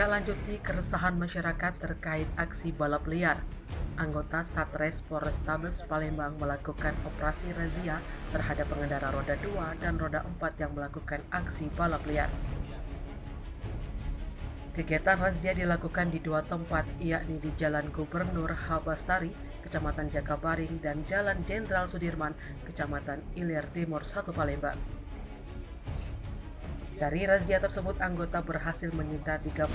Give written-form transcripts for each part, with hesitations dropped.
Menindaklanjuti keresahan masyarakat terkait aksi balap liar, anggota Satres Polrestabes Palembang melakukan operasi razia terhadap pengendara roda 2 dan roda 4 yang melakukan aksi balap liar. Kegiatan razia dilakukan di dua tempat, yakni di Jalan Gubernur H. Bastari, Kecamatan Jakabaring, dan Jalan Jenderal Sudirman, Kecamatan Ilir Timur 1 Palembang. Dari razia tersebut, anggota berhasil menyita 31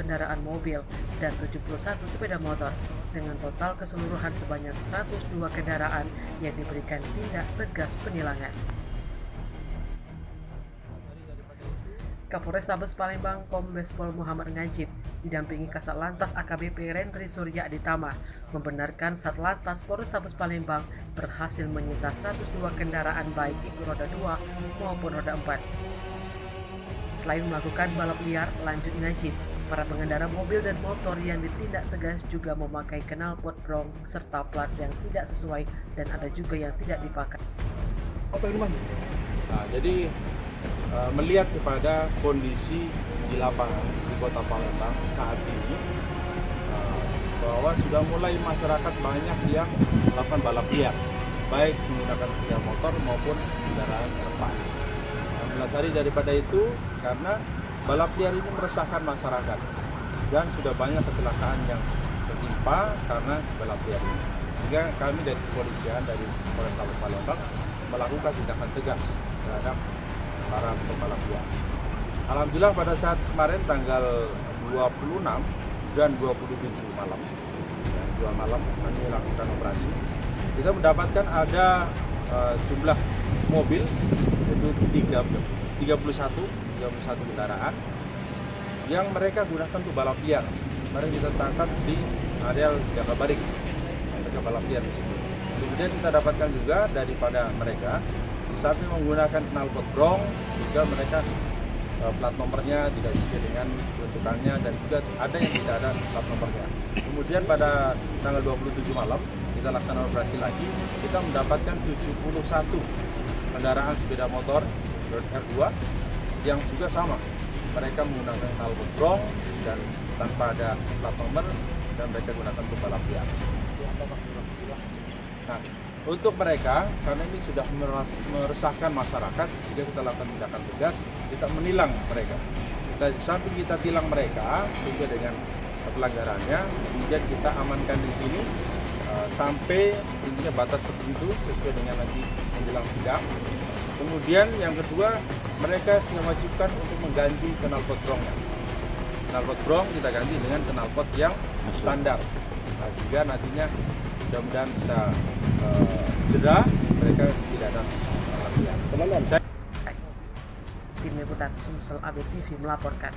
kendaraan mobil dan 71 sepeda motor, dengan total keseluruhan sebanyak 102 kendaraan yang diberikan tindak tegas penilangan. Kapolrestabes Palembang Kombes Pol Muhammad Ngajib didampingi Kasat Lantas AKBP Rentri Surya Aditama membenarkan Satlantas Polrestabes Palembang berhasil menyita 102 kendaraan baik itu roda 2 maupun roda 4. Selain melakukan balap liar, lanjut Ngajib, para pengendara mobil dan motor yang ditindak tegas juga memakai knalpot brong serta plat yang tidak sesuai dan ada juga yang tidak dipakai. Jadi melihat kepada kondisi di lapangan di Kota Palembang saat ini, bahwa sudah mulai masyarakat banyak yang melakukan balap liar, baik menggunakan sepeda motor maupun kendaraan roda 4. Melasari daripada itu karena balap liar ini meresahkan masyarakat dan sudah banyak kecelakaan yang tertimpa karena balap liar ini. Sehingga kami dari kepolisian dari Polrestabes Palembang melakukan tindakan tegas terhadap para pembalap liar. Alhamdulillah pada saat kemarin tanggal 26 dan 27 malam, dua malam kami lakukan operasi. Kita mendapatkan ada jumlah mobil itu 31 kendaraan yang mereka gunakan untuk balap liar. Kemarin kita tangkap di area Jakabaring, mereka balap liar di situ. Kemudian kita dapatkan juga daripada mereka di samping menggunakan knalpot brong, juga mereka plat nomornya tidak sesuai dengan bentukannya dan juga ada yang tidak ada plat nomornya. Kemudian pada tanggal 27 malam kita laksanakan operasi lagi, kita mendapatkan 71 kendaraan sepeda motor R2 yang juga sama. Mereka menggunakan knalpot brong dan tanpa ada plat nomor dan mereka gunakan untuk balap liar. Nah, untuk mereka, karena ini sudah meresahkan masyarakat, jika kita lakukan tindakan tegas, kita menilang mereka. Kita samping kita tilang mereka sesuai dengan pelanggarannya, kemudian kita amankan di sini sampai intinya batas tertentu sesuai dengan nanti menjelang sidang. Kemudian yang kedua, mereka diwajibkan untuk mengganti knalpot brongnya. Knalpot brong kita ganti dengan knalpot yang standar, sehingga nantinya mudah-mudahan bisa jeda, mereka tidak ada liar. Tim Liputan Sumsel AB TV melaporkan.